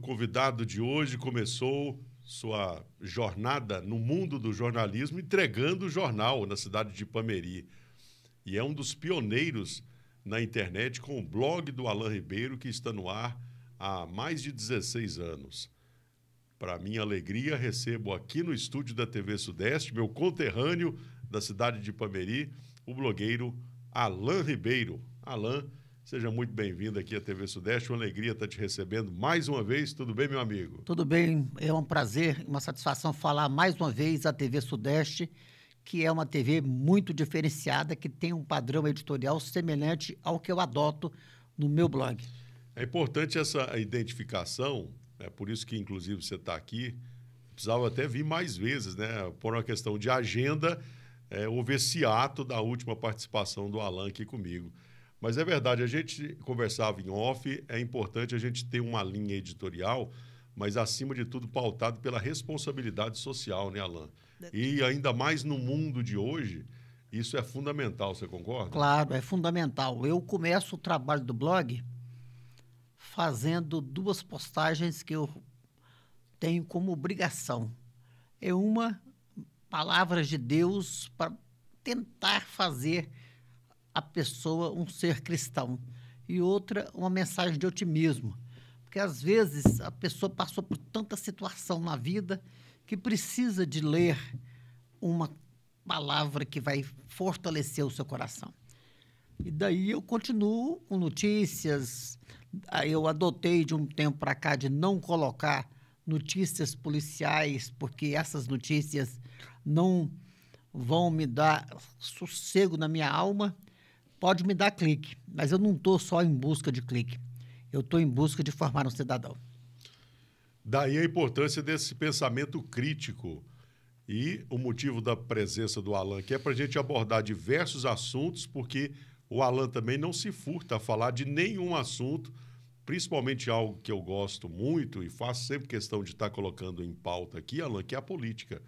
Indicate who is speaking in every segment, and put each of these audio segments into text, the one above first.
Speaker 1: convidado de hoje começou sua jornada no mundo do jornalismo entregando o jornal na cidade de Ipameri. E é um dos pioneiros na internet com o blog do Alan Ribeiro, que está no ar há mais de 16 anos. Para minha alegria, recebo aqui no estúdio da TV Sudeste, meu conterrâneo da cidade de Ipameri, o blogueiro Alan Ribeiro. Alan, seja muito bem-vindo aqui à TV Sudeste, uma alegria estar te recebendo mais uma vez. Tudo bem, meu amigo?
Speaker 2: Tudo bem, é um prazer, uma satisfação falar mais uma vez à TV Sudeste, que é uma TV muito diferenciada, que tem um padrão editorial semelhante ao que eu adoto no meu blog.
Speaker 1: É importante essa identificação, é por isso que, inclusive, você está aqui. Precisava até vir mais vezes, né? Por uma questão de agenda, houve esse ato da última participação do Alan aqui comigo. Mas é verdade, a gente conversava em off, é importante a gente ter uma linha editorial, mas, acima de tudo, pautado pela responsabilidade social, né, Alan? E ainda mais no mundo de hoje, isso é fundamental, você concorda?
Speaker 2: Claro, é fundamental. Eu começo o trabalho do blog fazendo duas postagens que eu tenho como obrigação. É uma, palavras de Deus para tentar fazer a pessoa um ser cristão. E outra, uma mensagem de otimismo. Porque, às vezes, a pessoa passou por tanta situação na vida que precisa de ler uma palavra que vai fortalecer o seu coração. E daí eu continuo com notícias. Eu adotei de um tempo para cá de não colocar notícias policiais, porque essas notícias não vão me dar sossego na minha alma. Pode me dar clique, mas eu não estou só em busca de clique. Eu estou em busca de formar um cidadão.
Speaker 1: Daí a importância desse pensamento crítico e o motivo da presença do Alan, que é para a gente abordar diversos assuntos, porque o Alan também não se furta a falar de nenhum assunto, principalmente algo que eu gosto muito e faço sempre questão de estar colocando em pauta aqui, Alan, que é a política.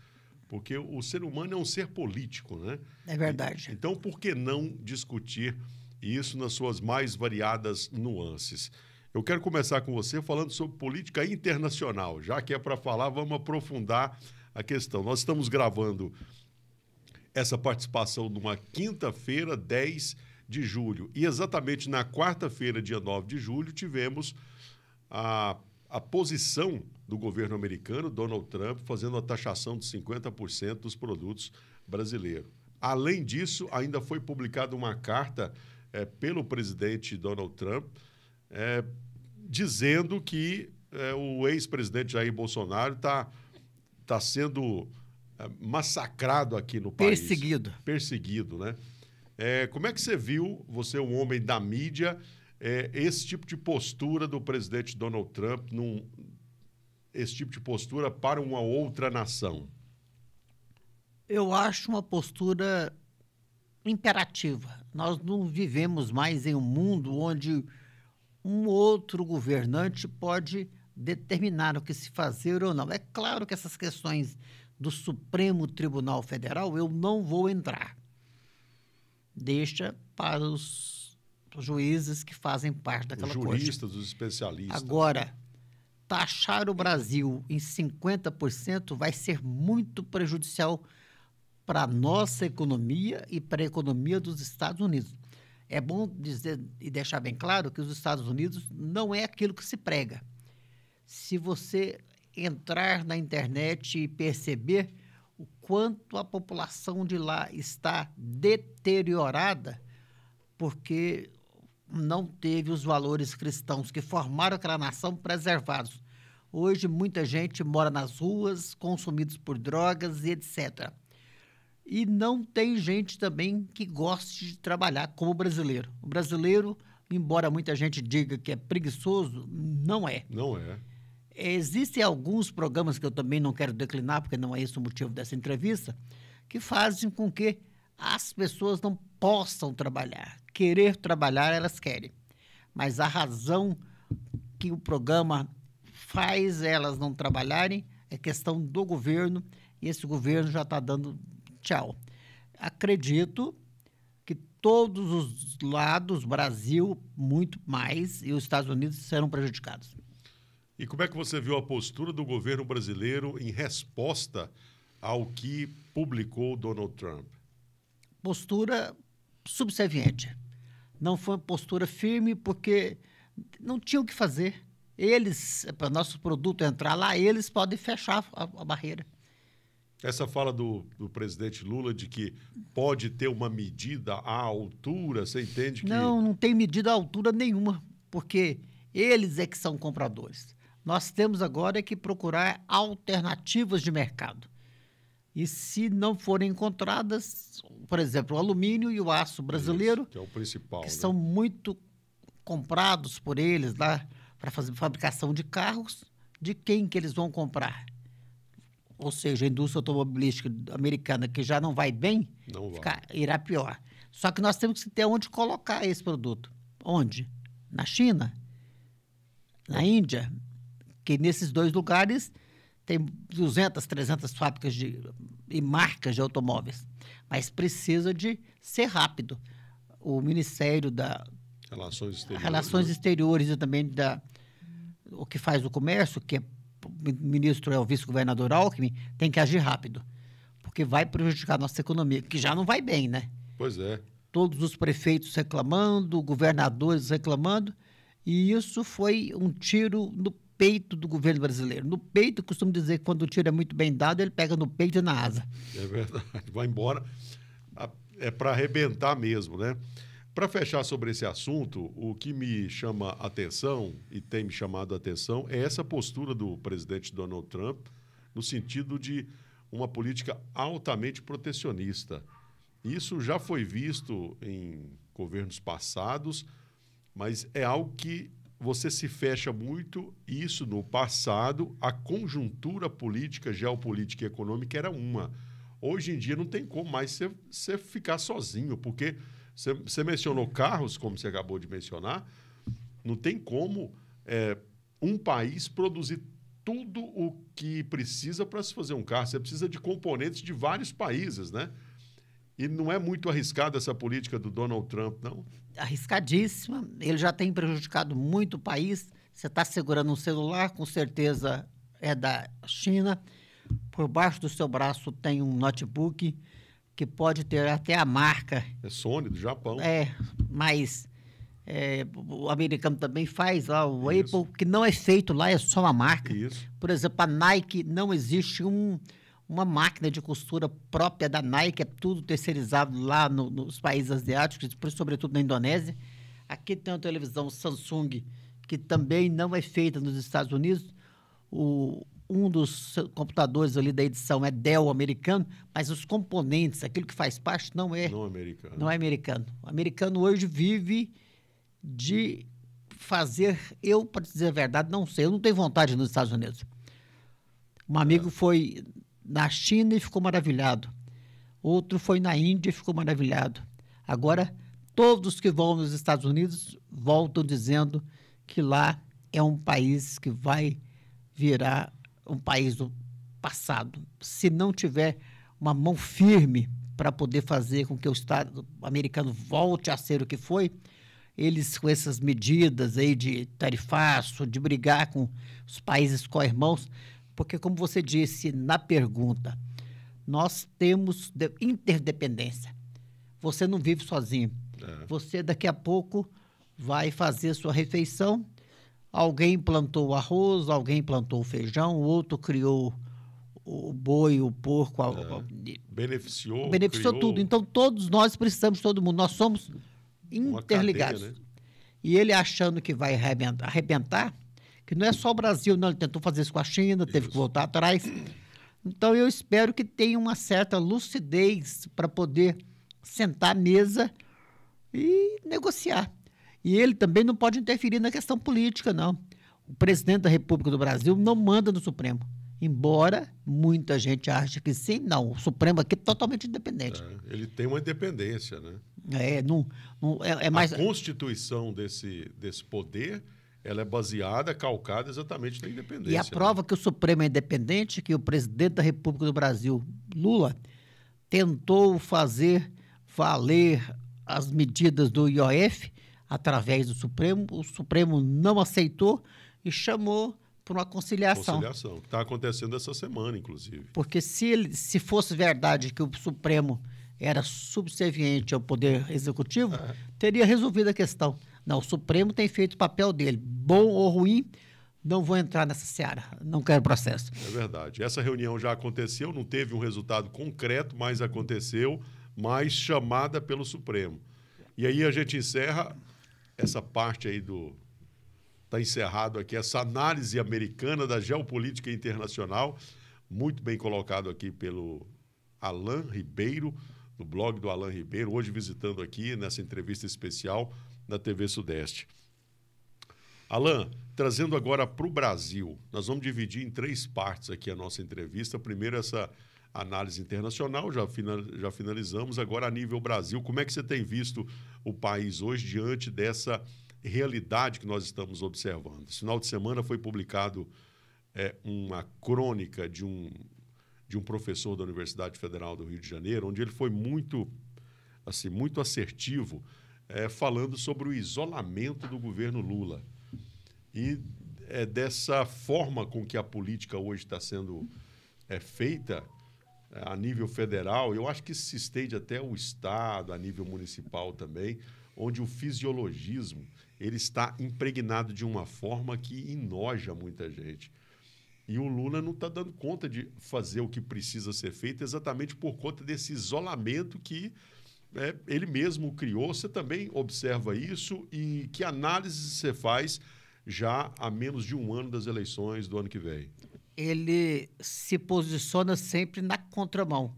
Speaker 1: Porque o ser humano é um ser político, né?
Speaker 2: É verdade.
Speaker 1: Então, por que não discutir isso nas suas mais variadas nuances? Eu quero começar com você falando sobre política internacional. Já que é para falar, vamos aprofundar a questão. Nós estamos gravando essa participação numa quinta-feira, 10 de julho. E exatamente na quarta-feira, dia 9 de julho, tivemos a posição do governo americano, Donald Trump, fazendo a taxação de 50% dos produtos brasileiros. Além disso, ainda foi publicada uma carta pelo presidente Donald Trump, dizendo que o ex-presidente Jair Bolsonaro está sendo massacrado aqui no país. Perseguido, né? Como é que você viu, você é um homem da mídia, esse tipo de postura do presidente Donald Trump, esse tipo de postura para uma outra nação?
Speaker 2: Eu acho uma postura imperativa. Nós não vivemos mais em um mundo onde um outro governante pode determinar o que se fazer ou não. É claro que essas questões do Supremo Tribunal Federal eu não vou entrar. Deixa para os juízes que fazem parte daquela coisa.
Speaker 1: Os juristas, os especialistas.
Speaker 2: Agora, taxar o Brasil em 50% vai ser muito prejudicial para a nossa economia e para a economia dos Estados Unidos. É bom dizer e deixar bem claro que os Estados Unidos não é aquilo que se prega. Se você entrar na internet e perceber o quanto a população de lá está deteriorada, porque não teve os valores cristãos que formaram aquela nação preservados. Hoje, muita gente mora nas ruas, consumidos por drogas e etc. E não tem gente também que goste de trabalhar como o brasileiro. O brasileiro, embora muita gente diga que é preguiçoso, não é.
Speaker 1: Não é.
Speaker 2: Existem alguns programas que eu também não quero declinar, porque não é esse o motivo dessa entrevista, que fazem com que as pessoas não possam trabalhar. Querer trabalhar, elas querem. Mas a razão que o programa faz elas não trabalharem é questão do governo, e esse governo já está dando tchau. Acredito que todos os lados, Brasil, muito mais, e os Estados Unidos serão prejudicados.
Speaker 1: E como é que você viu a postura do governo brasileiro em resposta ao que publicou Donald Trump?
Speaker 2: Postura subserviente. Não foi uma postura firme porque não tinham o que fazer. Eles, para nosso produto entrar lá, eles podem fechar a barreira.
Speaker 1: Essa fala do presidente Lula de que pode ter uma medida à altura, você entende que...
Speaker 2: Não tem medida à altura nenhuma, porque eles é que são compradores. Nós temos agora que procurar alternativas de mercado. E se não forem encontradas, por exemplo, o alumínio e o aço brasileiro,
Speaker 1: isso, que é o principal,
Speaker 2: que
Speaker 1: né?
Speaker 2: são muito comprados por eles lá para fazer fabricação de carros, de quem que eles vão comprar? Ou seja, a indústria automobilística americana, que já não vai bem, irá pior. Só que nós temos que ter onde colocar esse produto. Onde? Na China? Na Índia? Que nesses dois lugares tem 200, 300 fábricas e marcas de automóveis. Mas precisa de ser rápido. O Ministério da Relações Exteriores e também o que faz o comércio, que o ministro é o vice-governador Alckmin, tem que agir rápido, porque vai prejudicar a nossa economia, que já não vai bem, né?
Speaker 1: Pois é.
Speaker 2: Todos os prefeitos reclamando, governadores reclamando, e isso foi um tiro no peito do governo brasileiro. No peito, costumo dizer que quando o tiro é muito bem dado, ele pega no peito e na asa.
Speaker 1: É verdade, vai embora. É para arrebentar mesmo, né? Para fechar sobre esse assunto, o que me chama a atenção, e tem me chamado a atenção, é essa postura do presidente Donald Trump, no sentido de uma política altamente protecionista. Isso já foi visto em governos passados, mas é algo que você se fecha muito. Isso no passado, a conjuntura política, geopolítica e econômica era uma. Hoje em dia não tem como mais você ficar sozinho, porque você mencionou carros, como você acabou de mencionar, não tem como um país produzir tudo o que precisa para se fazer um carro. Você precisa de componentes de vários países, né? E não é muito arriscada essa política do Donald Trump, não?
Speaker 2: Arriscadíssima. Ele já tem prejudicado muito o país. Você está segurando um celular, com certeza é da China. Por baixo do seu braço tem um notebook que pode ter até a marca.
Speaker 1: É Sony, do Japão.
Speaker 2: Mas o americano também faz lá, o Apple, que não é feito lá, é só uma marca.
Speaker 1: Isso.
Speaker 2: Por exemplo, a Nike, não existe uma máquina de costura própria da Nike, é tudo terceirizado lá nos países asiáticos, sobretudo na Indonésia. Aqui tem uma televisão Samsung, que também não é feita nos Estados Unidos. Um dos computadores ali da edição é Dell americano, mas os componentes, aquilo que faz parte, não é americano. Não é americano. O americano hoje vive de fazer, para dizer a verdade, não sei, eu não tenho vontade nos Estados Unidos. Um amigo foi na China e ficou maravilhado. Outro foi na Índia e ficou maravilhado. Agora, todos que vão nos Estados Unidos voltam dizendo que lá é um país que vai virar um país do passado. Se não tiver uma mão firme para poder fazer com que o Estado americano volte a ser o que foi, eles com essas medidas aí de tarifaço, de brigar com os países co-irmãos, porque, como você disse na pergunta, nós temos interdependência. Você não vive sozinho. Você, daqui a pouco, vai fazer sua refeição. Alguém plantou o arroz, alguém plantou o feijão, o outro criou o boi, o porco.
Speaker 1: Beneficiou
Speaker 2: criou tudo. Então, todos nós precisamos, todo mundo. Nós somos interligados. Cadeia, né? E ele achando que vai arrebentar, que não é só o Brasil, não. Ele tentou fazer isso com a China, teve que voltar atrás. Então, eu espero que tenha uma certa lucidez para poder sentar à mesa e negociar. E ele também não pode interferir na questão política, não. O presidente da República do Brasil não manda no Supremo. Embora muita gente ache que sim, não. O Supremo aqui é totalmente independente.
Speaker 1: Ele tem uma independência, né?
Speaker 2: Mais...
Speaker 1: A constituição desse poder, ela é baseada, calcada exatamente na independência.
Speaker 2: E a prova que o Supremo é independente, que o presidente da República do Brasil, Lula, tentou fazer valer as medidas do IOF através do Supremo. O Supremo não aceitou e chamou por uma conciliação.
Speaker 1: Conciliação, que está acontecendo essa semana, inclusive.
Speaker 2: Porque se fosse verdade que o Supremo era subserviente ao Poder Executivo, teria resolvido a questão. Não, o Supremo tem feito o papel dele. Bom ou ruim, não vou entrar nessa seara. Não quero processo.
Speaker 1: É verdade. Essa reunião já aconteceu, não teve um resultado concreto, mas aconteceu, mas chamada pelo Supremo. E aí a gente encerra essa parte aí do... Está encerrado aqui essa análise americana da geopolítica internacional, muito bem colocado aqui pelo Alan Ribeiro, do blog do Alan Ribeiro, hoje visitando aqui nessa entrevista especial da TV Sudeste. Alan, trazendo agora para o Brasil, nós vamos dividir em 3 partes aqui a nossa entrevista. Primeiro, essa análise internacional, já finalizamos. Agora, a nível Brasil, como é que você tem visto o país hoje diante dessa realidade que nós estamos observando? Esse final de semana foi publicado uma crônica de um professor da Universidade Federal do Rio de Janeiro, onde ele foi muito assertivo, falando sobre o isolamento do governo Lula. E dessa forma com que a política hoje está sendo feita a nível federal, eu acho que isso se estende até o Estado, a nível municipal também, onde o fisiologismo ele está impregnado de uma forma que enoja muita gente. E o Lula não está dando conta de fazer o que precisa ser feito exatamente por conta desse isolamento que ele mesmo criou. Você também observa isso? E que análise você faz já a menos de um ano das eleições do ano que vem?
Speaker 2: Ele se posiciona sempre na contramão.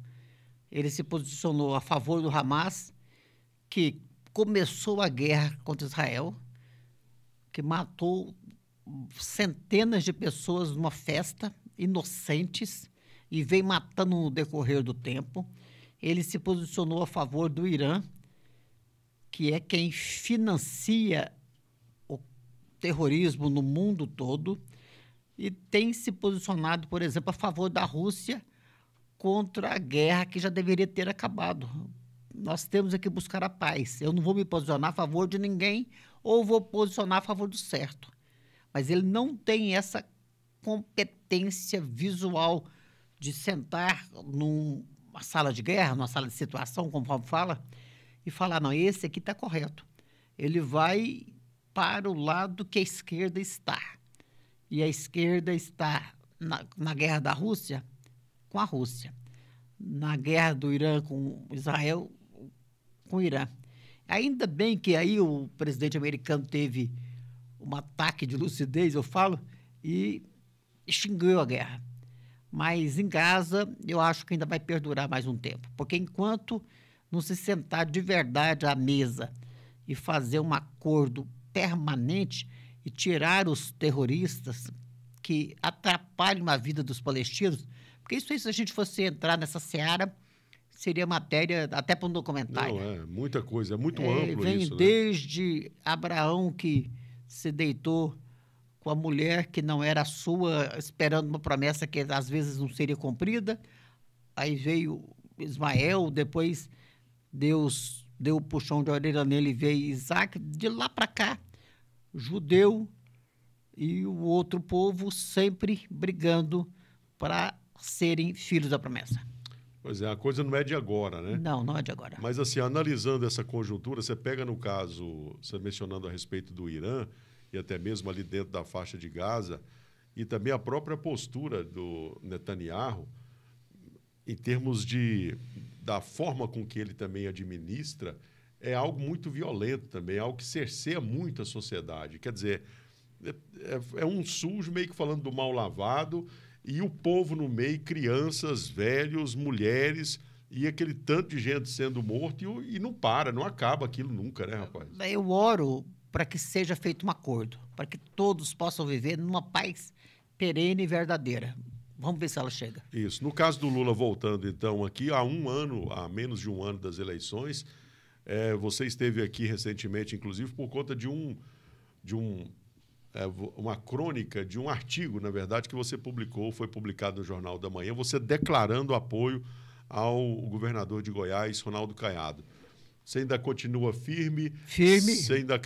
Speaker 2: Ele se posicionou a favor do Hamas, que começou a guerra contra Israel, que matou centenas de pessoas numa festa, inocentes, e vem matando no decorrer do tempo. Ele se posicionou a favor do Irã, que é quem financia o terrorismo no mundo todo, e tem se posicionado, por exemplo, a favor da Rússia contra a guerra que já deveria ter acabado. Nós temos que buscar a paz. Eu não vou me posicionar a favor de ninguém ou vou posicionar a favor do certo. Mas ele não tem essa competência visual de sentar numa sala de guerra, numa sala de situação, conforme fala, e falar, não, esse aqui está correto. Ele vai para o lado que a esquerda está. E a esquerda está na guerra da Rússia com a Rússia, na guerra do Irã com Israel com o Irã. Ainda bem que aí o presidente americano teve um ataque de lucidez, eu falo, e extinguiu a guerra. Mas em Gaza, eu acho que ainda vai perdurar mais um tempo, porque enquanto não se sentar de verdade à mesa e fazer um acordo permanente e tirar os terroristas que atrapalham a vida dos palestinos, porque isso aí, se a gente fosse entrar nessa seara, seria matéria até para um documentário.
Speaker 1: Não, muita coisa, é muito amplo
Speaker 2: vem
Speaker 1: isso.
Speaker 2: Desde Abraão, que se deitou com a mulher que não era sua, esperando uma promessa que às vezes não seria cumprida. Aí veio Ismael, depois Deus deu o puxão de orelha nele e veio Isaac. De lá para cá, judeu e o outro povo sempre brigando para serem filhos da promessa.
Speaker 1: Pois é, a coisa não é de agora, né?
Speaker 2: Não, não é de agora.
Speaker 1: Mas, assim, analisando essa conjuntura, você pega no caso, você mencionando a respeito do Irã, e até mesmo ali dentro da faixa de Gaza, e também a própria postura do Netanyahu, em termos da forma com que ele também administra, é algo muito violento também, é algo que cerceia muito a sociedade. Quer dizer, é um sujo meio que falando do mal lavado, e o povo no meio, crianças, velhos, mulheres, e aquele tanto de gente sendo morto, e não acaba aquilo nunca, né, rapaz?
Speaker 2: Eu oro para que seja feito um acordo, para que todos possam viver numa paz perene e verdadeira. Vamos ver se ela chega.
Speaker 1: Isso. No caso do Lula, voltando então aqui, há menos de um ano das eleições, você esteve aqui recentemente, inclusive, por conta de uma crônica, de um artigo, na verdade, que você foi publicado no Jornal da Manhã, você declarando apoio ao governador de Goiás, Ronaldo Caiado. Você ainda continua firme?
Speaker 2: Firme.
Speaker 1: Você ainda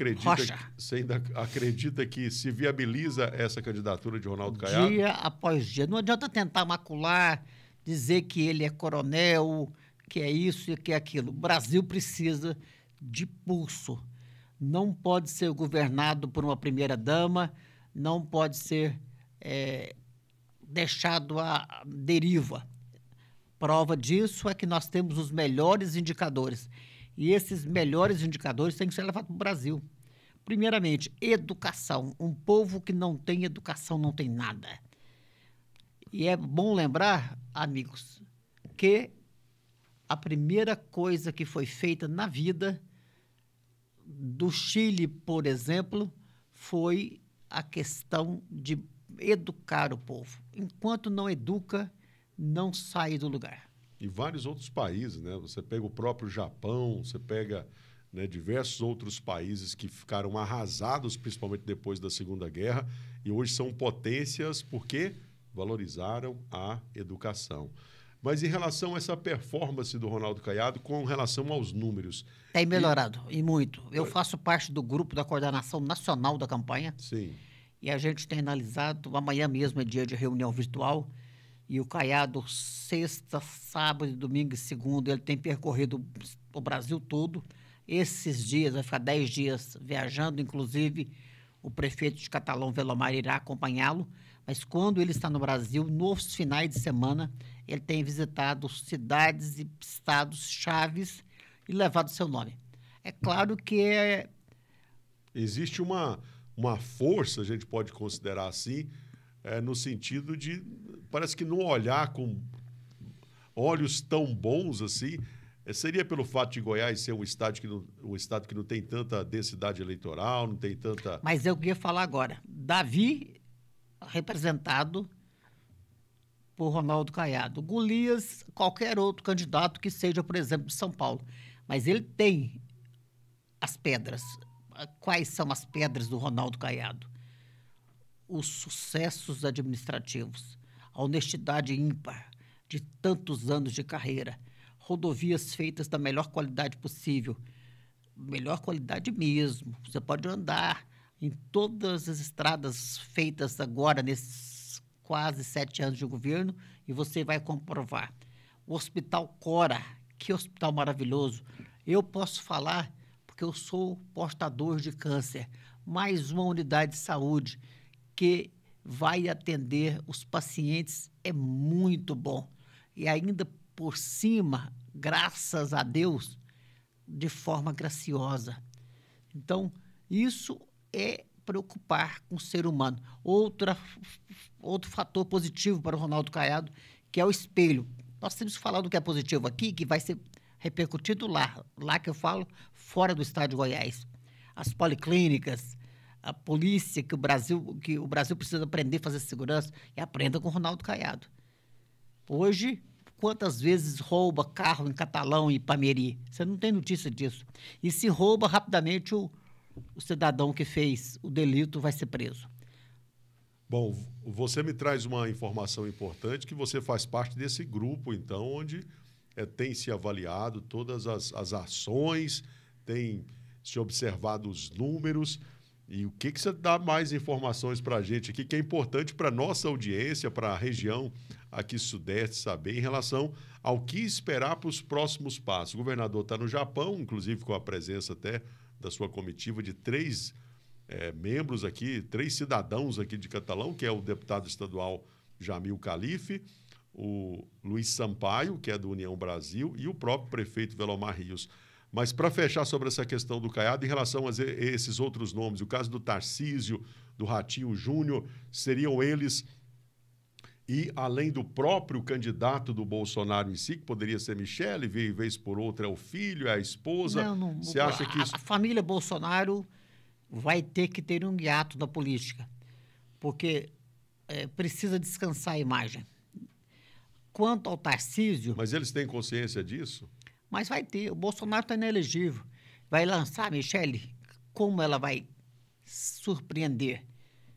Speaker 1: acredita que se viabiliza essa candidatura de Ronaldo Caiado?
Speaker 2: Dia após dia. Não adianta tentar macular, dizer que ele é coronel, que é isso e que é aquilo. O Brasil precisa de pulso. Não pode ser governado por uma primeira-dama, não pode ser deixado à deriva. Prova disso é que nós temos os melhores indicadores. E esses melhores indicadores têm que ser levados para o Brasil. Primeiramente, educação. Um povo que não tem educação não tem nada. E é bom lembrar, amigos, que a primeira coisa que foi feita na vida do Chile, por exemplo, foi a questão de educar o povo. Enquanto não educa, não sai do lugar.
Speaker 1: E vários outros países, né? Você pega o próprio Japão, você pega, né, diversos outros países que ficaram arrasados, principalmente depois da Segunda Guerra, e hoje são potências porque valorizaram a educação. Mas em relação a essa performance do Ronaldo Caiado, com relação aos números...
Speaker 2: Tem melhorado, e muito. Eu faço parte do grupo da coordenação nacional da campanha.
Speaker 1: Sim.
Speaker 2: E a gente tem analisado, amanhã mesmo é dia de reunião virtual, e o Caiado, sexta, sábado, domingo e segunda, ele tem percorrido o Brasil todo. Esses dias, vai ficar 10 dias viajando, inclusive o prefeito de Catalão, Velomar, irá acompanhá-lo. Mas quando ele está no Brasil, nos finais de semana, ele tem visitado cidades e estados chaves e levado seu nome. É claro que
Speaker 1: existe uma força, a gente pode considerar assim, no sentido de, parece que não olhar com olhos tão bons assim, seria pelo fato de Goiás ser um estado que não tem tanta densidade eleitoral, não tem tanta...
Speaker 2: Mas eu queria falar agora. Davi, representado por Ronaldo Caiado. Golias, qualquer outro candidato que seja, por exemplo, de São Paulo. Mas ele tem as pedras. Quais são as pedras do Ronaldo Caiado? Os sucessos administrativos, a honestidade ímpar de tantos anos de carreira, rodovias feitas da melhor qualidade possível, melhor qualidade mesmo. Você pode andar em todas as estradas feitas agora, nesses quase 7 anos de governo, e você vai comprovar. O Hospital Cora, que hospital maravilhoso. Eu posso falar porque eu sou portador de câncer. Mais uma unidade de saúde que vai atender os pacientes é muito bom. E ainda por cima, graças a Deus, de forma graciosa. Então, isso é preocupar com o ser humano. Outro fator positivo para o Ronaldo Caiado, que é o espelho. Nós temos que falar do que é positivo aqui, que vai ser repercutido lá que eu falo, fora do estado de Goiás. As policlínicas, a polícia, que o Brasil precisa aprender a fazer segurança, e aprenda com o Ronaldo Caiado. Hoje, quantas vezes rouba carro em Catalão e Ipameri? Você não tem notícia disso. E se rouba, rapidamente o cidadão que fez o delito vai ser preso.
Speaker 1: Bom, você me traz uma informação importante, que você faz parte desse grupo, então, onde tem se avaliado todas as ações, tem se observado os números. E o que você dá mais informações para a gente aqui, que é importante para a nossa audiência, para a região aqui sudeste saber, em relação ao que esperar para os próximos passos. O governador está no Japão, inclusive com a presença até da sua comitiva de 3 membros aqui, 3 cidadãos aqui de Catalão, que é o deputado estadual Jamil Calife, o Luiz Sampaio, que é do União Brasil, e o próprio prefeito Velomar Rios. Mas para fechar sobre essa questão do Caiado, em relação a esses outros nomes, o caso do Tarcísio, do Ratinho Júnior, seriam eles, e além do próprio candidato do Bolsonaro em si, que poderia ser Michele, vez por outra é o filho, é a esposa.
Speaker 2: Não,
Speaker 1: você acha que isso...
Speaker 2: A família Bolsonaro vai ter que ter um hiato na política, porque precisa descansar a imagem. Quanto ao Tarcísio...
Speaker 1: Mas eles têm consciência disso?
Speaker 2: Mas vai ter. O Bolsonaro está inelegível. Vai lançar a Michele. Como ela vai surpreender?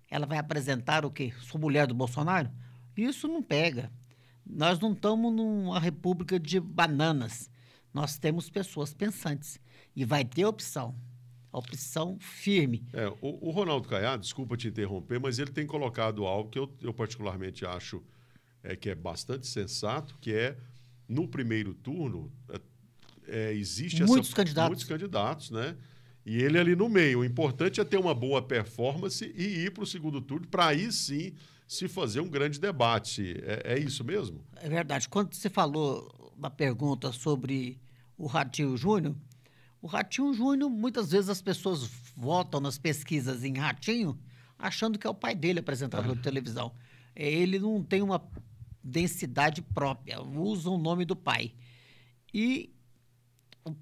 Speaker 2: Ela vai apresentar o quê? Sou mulher do Bolsonaro? Isso não pega. Nós não estamos numa república de bananas. Nós temos pessoas pensantes e vai ter opção firme.
Speaker 1: O Ronaldo Caiado, desculpa te interromper, mas ele tem colocado algo que eu particularmente acho que é bastante sensato, que é, no primeiro turno, existe
Speaker 2: muitos
Speaker 1: candidatos, né? E ele ali no meio. O importante é ter uma boa performance e ir para o segundo turno, para aí sim se fazer um grande debate. É isso mesmo?
Speaker 2: É verdade. Quando você falou na pergunta sobre o Ratinho Júnior, muitas vezes as pessoas votam nas pesquisas em Ratinho achando que é o pai dele, apresentador de televisão. Ele não tem uma densidade própria, usa o nome do pai. E o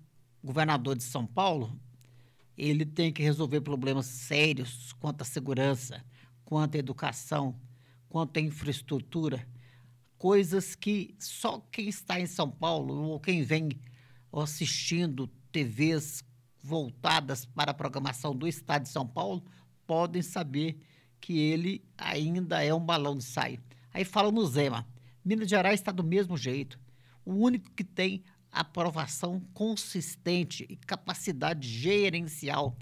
Speaker 2: governador de São Paulo, ele tem que resolver problemas sérios quanto à segurança, quanto à educação, quanto à infraestrutura, coisas que só quem está em São Paulo ou quem vem assistindo TVs voltadas para a programação do Estado de São Paulo podem saber que ele ainda é um balão de ensaio. Aí fala no Zema. Minas Gerais está do mesmo jeito. O único que tem aprovação consistente e capacidade gerencial.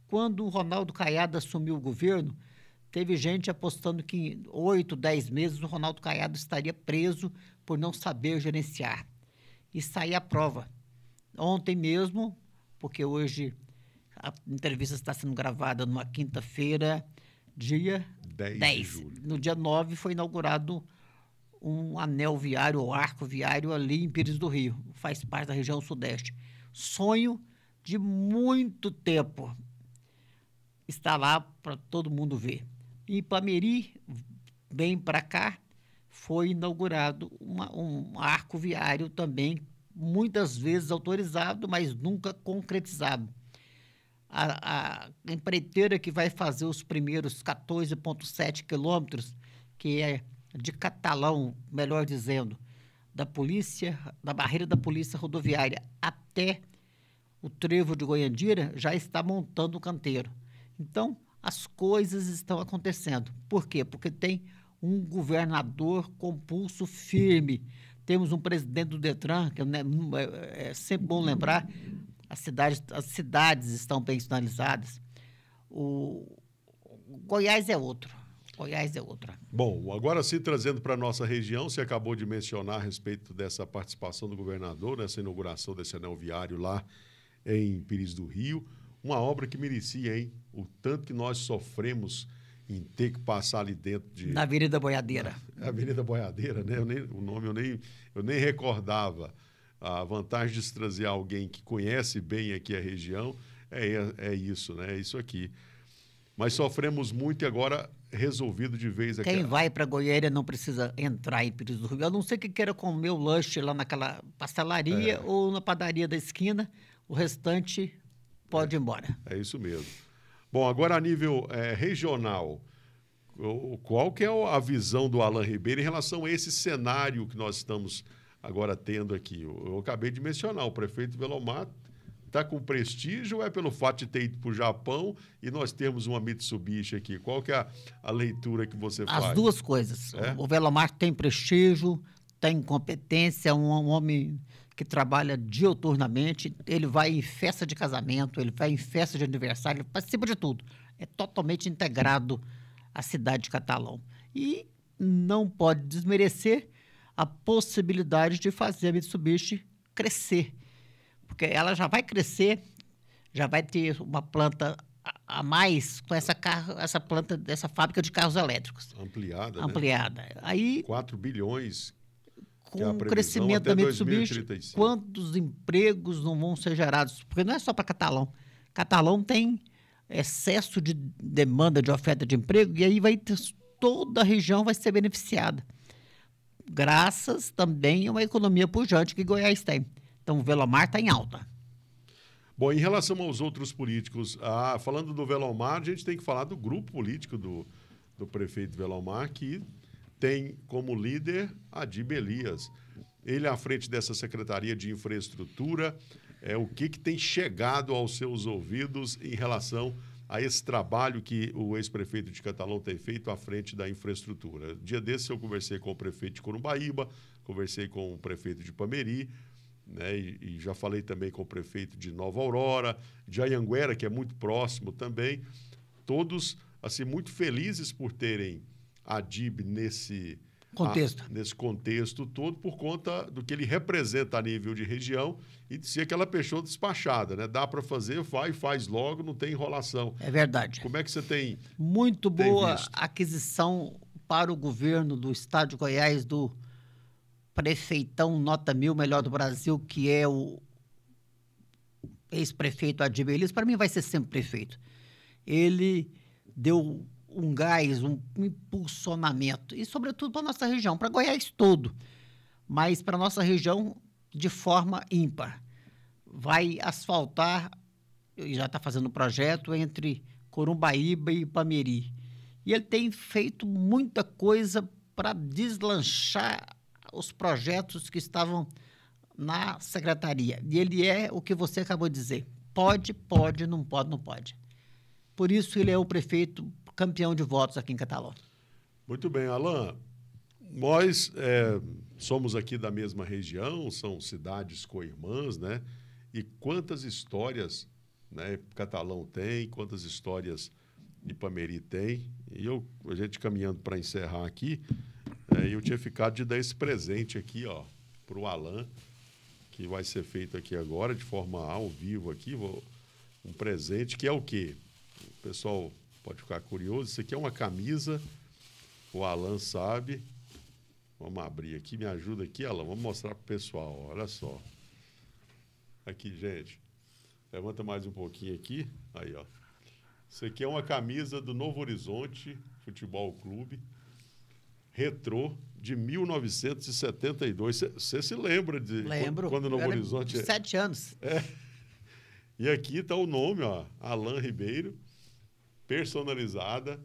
Speaker 2: Quando o Ronaldo Caiado assumiu o governo, teve gente apostando que em 8, 10 meses o Ronaldo Caiado estaria preso por não saber gerenciar. E sair à prova. Ontem mesmo, porque hoje a entrevista está sendo gravada numa quinta-feira, dia 10
Speaker 1: de julho.
Speaker 2: No dia 9 foi inaugurado um anel viário ou arco viário ali em Pires do Rio, faz parte da região sudeste. Sonho de muito tempo está lá para todo mundo ver. E Ipameri, bem para cá, foi inaugurado um arco viário também, muitas vezes autorizado, mas nunca concretizado. A empreiteira que vai fazer os primeiros 14,7 quilômetros, que é de Catalão, melhor dizendo, da barreira da polícia rodoviária até o trevo de Goiandira, já está montando o canteiro. Então, as coisas estão acontecendo. Por quê? Porque tem um governador com pulso firme. Temos um presidente do Detran, que é sempre bom lembrar, as cidades estão bem sinalizadas. O Goiás é outro.
Speaker 1: Bom, agora sim, trazendo para a nossa região, você acabou de mencionar a respeito dessa participação do governador, nessa inauguração desse anel viário lá em Pires do Rio. Uma obra que merecia, hein? O tanto que nós sofremos em ter que passar ali dentro de...
Speaker 2: Na Avenida Boiadeira.
Speaker 1: Avenida Boiadeira, né? O nome eu nem recordava. A vantagem de se trazer alguém que conhece bem aqui a região é isso, né? É isso aqui. Mas sofremos muito e agora resolvido de vez aqui.
Speaker 2: Quem vai para Goiânia não precisa entrar em Pires do Rio. A não ser que queira comer o lanche lá naquela pastelaria ou na padaria da esquina. O restante pode ir embora.
Speaker 1: É isso mesmo. Bom, agora a nível regional, qual que é a visão do Alan Ribeiro em relação a esse cenário que nós estamos agora tendo aqui? Eu acabei de mencionar, o prefeito Velomar está com prestígio ou é pelo fato de ter ido para o Japão e nós temos uma Mitsubishi aqui? Qual que é a leitura que você faz?
Speaker 2: As duas coisas. O Velomar tem prestígio, tem competência, é um homem que trabalha diuturnamente, ele vai em festa de casamento, ele vai em festa de aniversário, ele participa de tudo. É totalmente integrado à cidade de Catalão. E não pode desmerecer a possibilidade de fazer a Mitsubishi crescer. Porque ela já vai crescer, já vai ter uma planta a mais com essa planta dessa fábrica de carros elétricos.
Speaker 1: Ampliada.
Speaker 2: Né? Aí,
Speaker 1: 4 bilhões.
Speaker 2: Com o crescimento da Mitsubishi, quantos empregos não vão ser gerados? Porque não é só para Catalão. Catalão tem excesso de demanda de oferta de emprego e aí toda a região vai ser beneficiada. Graças também a uma economia pujante que Goiás tem. Então, o Velomar está em alta.
Speaker 1: Bom, em relação aos outros políticos, falando do Velomar, a gente tem que falar do grupo político do prefeito Velomar, que tem como líder Adib Elias. Ele à frente dessa Secretaria de Infraestrutura, o que tem chegado aos seus ouvidos em relação a esse trabalho que o ex-prefeito de Catalão tem feito à frente da infraestrutura. Dia desse eu conversei com o prefeito de Corumbaíba, conversei com o prefeito de Ipameri, né? E já falei também com o prefeito de Nova Aurora, de Anhanguera, que é muito próximo também. Todos assim, muito felizes por terem a DIB nesse contexto todo, por conta do que ele representa a nível de região e de ser aquela pessoa despachada, né? Dá para fazer, vai, faz logo, não tem enrolação.
Speaker 2: É verdade.
Speaker 1: Como é que você tem
Speaker 2: Muito boa
Speaker 1: visto?
Speaker 2: aquisição para o governo do estado de Goiás do prefeitão nota 1000, melhor do Brasil, que é o ex-prefeito Adib Elias. Para mim vai ser sempre prefeito. Ele deu um gás, um impulsionamento, e sobretudo para a nossa região, para Goiás todo, mas para a nossa região de forma ímpar. Vai asfaltar, e já está fazendo o projeto, entre Corumbaíba e Ipameri. E ele tem feito muita coisa para deslanchar os projetos que estavam na secretaria. E ele é o que você acabou de dizer. Pode, não pode, não pode. Por isso ele é o prefeito campeão de votos aqui em Catalão.
Speaker 1: Muito bem, Alan. Nós somos aqui da mesma região, são cidades co-irmãs, né? E quantas histórias, né, Catalão tem, quantas histórias Ipameri tem. E a gente caminhando para encerrar aqui, eu tinha ficado de dar esse presente aqui, ó, para o Alan, que vai ser feito aqui agora, de forma ao vivo aqui. Um presente que é o quê? O pessoal pode ficar curioso. Isso aqui é uma camisa, o Alan sabe. Vamos abrir aqui, me ajuda aqui, Alan. Vamos mostrar para o pessoal, olha só. Aqui, gente. Levanta mais um pouquinho aqui. Aí, ó. Isso aqui é uma camisa do Novo Horizonte Futebol Clube, retrô, de 1972. Você se lembra de
Speaker 2: Lembro.
Speaker 1: Quando o Novo Horizonte...
Speaker 2: 7 anos.
Speaker 1: E aqui está o nome, ó, Alan Ribeiro, personalizada.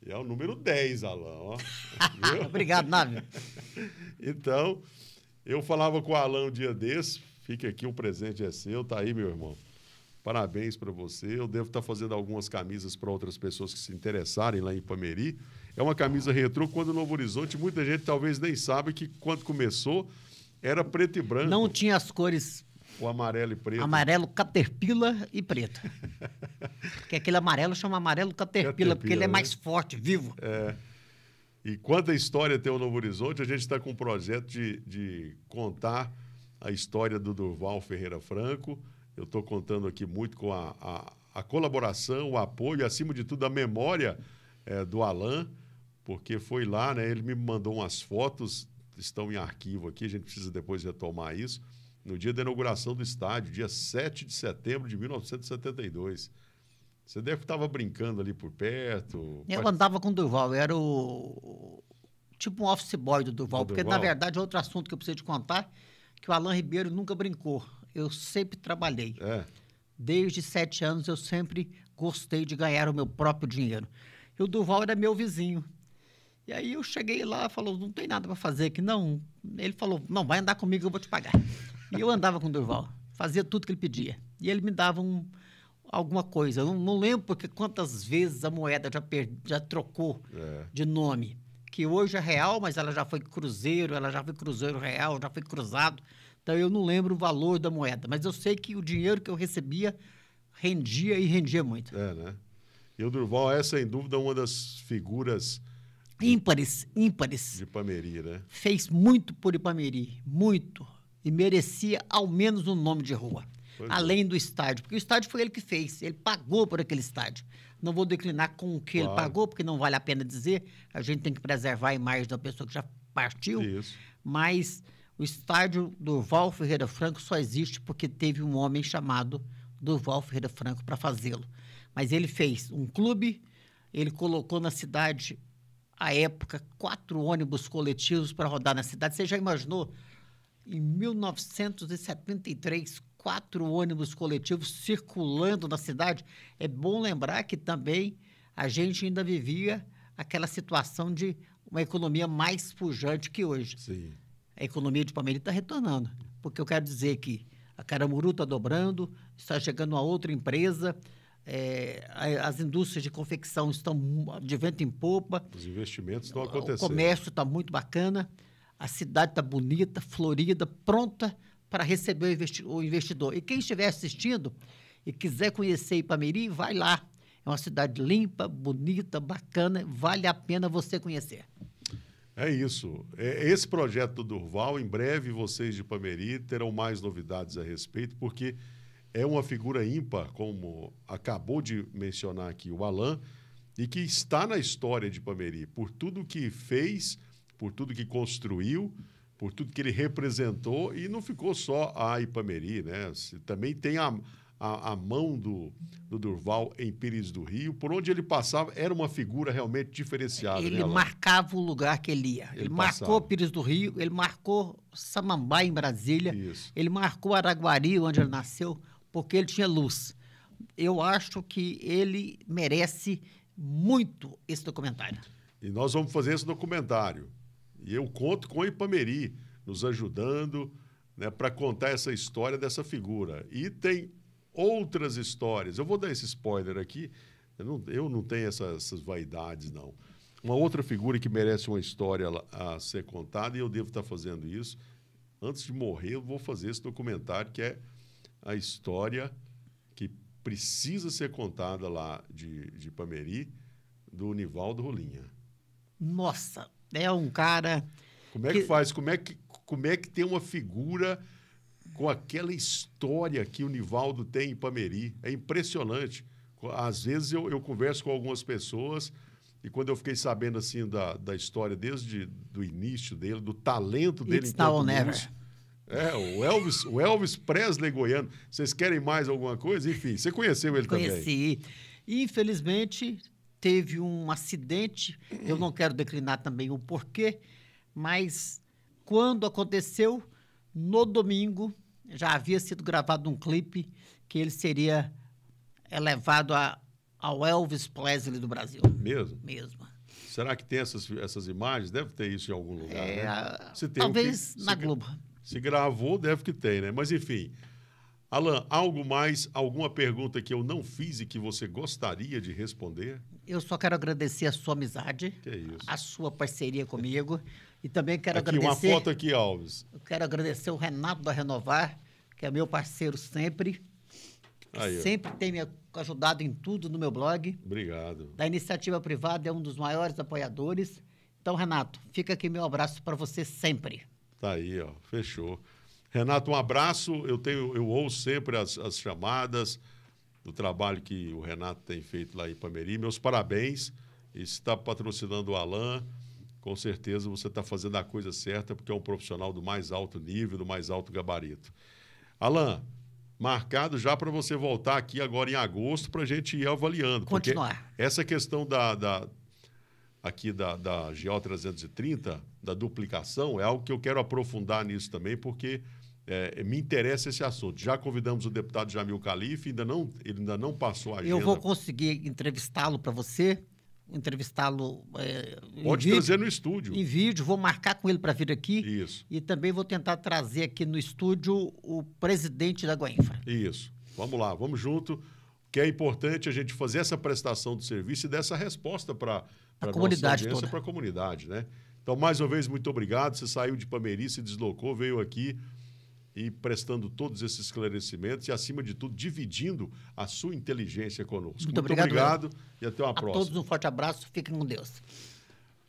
Speaker 1: E é o número 10, Alan, ó.
Speaker 2: Obrigado, Návio.
Speaker 1: Então, eu falava com o Alan um dia desse, fica aqui, o presente é seu, tá aí, meu irmão. Parabéns para você. Eu devo estar fazendo algumas camisas para outras pessoas que se interessarem lá em Ipameri. É uma camisa retrô, quando o Novo Horizonte, muita gente talvez nem sabe que quando começou era preto e branco.
Speaker 2: Não tinha as cores...
Speaker 1: O amarelo e preto.
Speaker 2: Amarelo Caterpillar e preto. Porque aquele amarelo chama amarelo Caterpillar, porque ele é mais forte, vivo.
Speaker 1: E quanta história tem o Novo Horizonte, a gente está com um projeto de contar a história do Durval Ferreira Franco. Eu estou contando aqui muito com a colaboração, o apoio, acima de tudo, a memória do Alan, porque foi lá, né? Ele me mandou umas fotos, estão em arquivo aqui, a gente precisa depois retomar isso. No dia da inauguração do estádio, dia 7 de setembro de 1972. Você deve estar brincando ali por perto.
Speaker 2: Eu andava com o Durval, eu era tipo um office boy do Durval, porque, na verdade, outro assunto que eu preciso te contar, que o Alan Ribeiro nunca brincou. Eu sempre trabalhei. Desde 7 anos, eu sempre gostei de ganhar o meu próprio dinheiro. E o Durval era meu vizinho. E aí eu cheguei lá, falou, não tem nada para fazer aqui, não. Ele falou, não, vai andar comigo, eu vou te pagar. E eu andava com o Durval, fazia tudo que ele pedia. E ele me dava alguma coisa. Eu não lembro porque quantas vezes a moeda já trocou de nome. Que hoje é real, mas ela já foi cruzeiro, ela já foi cruzeiro real, já foi cruzado. Então eu não lembro o valor da moeda. Mas eu sei que o dinheiro que eu recebia rendia e rendia muito.
Speaker 1: Né? E o Durval é, sem dúvida, uma das figuras...
Speaker 2: Ímpares.
Speaker 1: De Ipameri, né?
Speaker 2: Fez muito por Ipameri, muito. E merecia ao menos um nome de rua. Além do estádio, porque o estádio foi ele que fez, ele pagou por aquele estádio. Não vou declinar com o que ele pagou, porque não vale a pena dizer, a gente tem que preservar a imagem da pessoa que já partiu.
Speaker 1: Isso.
Speaker 2: Mas o estádio Durval Ferreira Franco só existe porque teve um homem chamado Durval Ferreira Franco para fazê-lo. Mas ele fez um clube, ele colocou na cidade, à época, 4 ônibus coletivos para rodar na cidade. Você já imaginou? Em 1973, 4 ônibus coletivos circulando na cidade. É bom lembrar que também a gente ainda vivia aquela situação de uma economia mais pujante que hoje.
Speaker 1: Sim.
Speaker 2: A economia de Ipameri está retornando, porque eu quero dizer que a Caramuru está dobrando, está chegando uma outra empresa, as indústrias de confecção estão de vento em popa.
Speaker 1: Os investimentos estão acontecendo.
Speaker 2: O comércio está muito bacana. A cidade está bonita, florida, pronta para receber o investidor. E quem estiver assistindo e quiser conhecer Ipameri, vai lá. É uma cidade limpa, bonita, bacana, vale a pena você conhecer.
Speaker 1: É isso. Esse projeto do Durval, em breve vocês de Ipameri terão mais novidades a respeito, porque é uma figura ímpar, como acabou de mencionar aqui o Alan, e que está na história de Ipameri, por tudo que fez, por tudo que construiu, por tudo que ele representou, e não ficou só a Ipameri, né? Também tem a mão do Durval em Pires do Rio, por onde ele passava, era uma figura realmente diferenciada.
Speaker 2: Ele
Speaker 1: né, Alan?
Speaker 2: marcava o lugar que ele ia. Ele marcou Pires do Rio, ele marcou Samambaia, em Brasília,
Speaker 1: Isso.
Speaker 2: ele marcou Araguari, onde ele nasceu, porque ele tinha luz. Eu acho que ele merece muito esse documentário.
Speaker 1: E nós vamos fazer esse documentário. E eu conto com a Ipameri nos ajudando, né, para contar essa história dessa figura. E tem outras histórias. Eu vou dar esse spoiler aqui. Eu não tenho essas vaidades, não. Uma outra figura que merece uma história a ser contada, e eu devo estar fazendo isso. Antes de morrer, eu vou fazer esse documentário, que é a história que precisa ser contada lá de Ipameri, do Nivaldo Rolinha.
Speaker 2: Nossa, é um cara...
Speaker 1: Como é que faz? Como é que tem uma figura com aquela história que o Nivaldo tem em Ipameri? É impressionante. Às vezes eu converso com algumas pessoas e quando eu fiquei sabendo assim da história desde do início dele, do talento dele
Speaker 2: It's now or never.
Speaker 1: O Elvis Presley goiano. Vocês querem mais alguma coisa? Enfim, você conheceu ele também?
Speaker 2: Conheci. Infelizmente, teve um acidente. Eu não quero declinar também o porquê, mas quando aconteceu, no domingo, já havia sido gravado um clipe que ele seria elevado ao Elvis Presley do Brasil.
Speaker 1: Mesmo?
Speaker 2: Mesmo.
Speaker 1: Será que tem essas imagens? Deve ter isso em algum lugar, né? Se tem,
Speaker 2: talvez na Globo.
Speaker 1: Se gravou, deve que tem, né? Mas, enfim. Alan, algo mais, alguma pergunta que eu não fiz e que você gostaria de responder?
Speaker 2: Eu só quero agradecer a sua amizade,
Speaker 1: que é isso?
Speaker 2: A sua parceria comigo. E também quero
Speaker 1: aqui,
Speaker 2: agradecer...
Speaker 1: uma foto aqui, Alves.
Speaker 2: Eu quero agradecer o Renato da Renovar, que é meu parceiro sempre.
Speaker 1: Aí,
Speaker 2: sempre tem me ajudado em tudo no meu blog.
Speaker 1: Obrigado.
Speaker 2: Da iniciativa privada, é um dos maiores apoiadores. Então, Renato, fica aqui meu abraço para você sempre.
Speaker 1: Tá aí, ó, fechou. Renato, um abraço. Eu ouço sempre as chamadas do trabalho que o Renato tem feito lá em Ipameri. Meus parabéns. E se está patrocinando o Alan, com certeza você está fazendo a coisa certa, porque é um profissional do mais alto nível, do mais alto gabarito. Alan, marcado já para você voltar aqui agora em agosto para a gente ir avaliando.
Speaker 2: Continuar.
Speaker 1: Essa questão aqui da GO 330, da duplicação, é algo que eu quero aprofundar nisso também, porque me interessa esse assunto. Já convidamos o deputado Jamil Calife, ele ainda não passou a agenda.
Speaker 2: Eu vou conseguir entrevistá-lo para você, entrevistá-lo
Speaker 1: Pode trazer no estúdio.
Speaker 2: Em vídeo, vou marcar com ele para vir aqui.
Speaker 1: Isso.
Speaker 2: E também vou tentar trazer aqui no estúdio o presidente da Goinfra.
Speaker 1: Isso. Vamos lá, vamos junto, que é importante a gente fazer essa prestação de serviço e dar essa resposta para a
Speaker 2: comunidade toda.
Speaker 1: Para a comunidade, né? Então, mais uma vez, muito obrigado. Você saiu de Ipameri, se deslocou, veio aqui e prestando todos esses esclarecimentos e, acima de tudo, dividindo a sua inteligência conosco.
Speaker 2: Muito obrigado
Speaker 1: e até uma próxima.
Speaker 2: A todos um forte abraço, fiquem com Deus.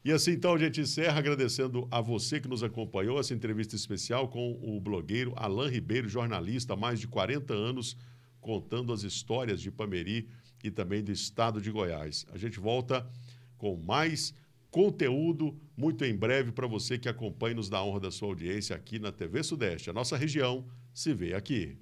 Speaker 1: E assim, então, a gente encerra agradecendo a você que nos acompanhou, essa entrevista especial com o blogueiro Alan Ribeiro, jornalista há mais de 40 anos, contando as histórias de Ipameri e também do estado de Goiás. A gente volta com mais conteúdo muito em breve para você que acompanha-nos na honra da sua audiência aqui na TV Sudeste. A nossa região se vê aqui.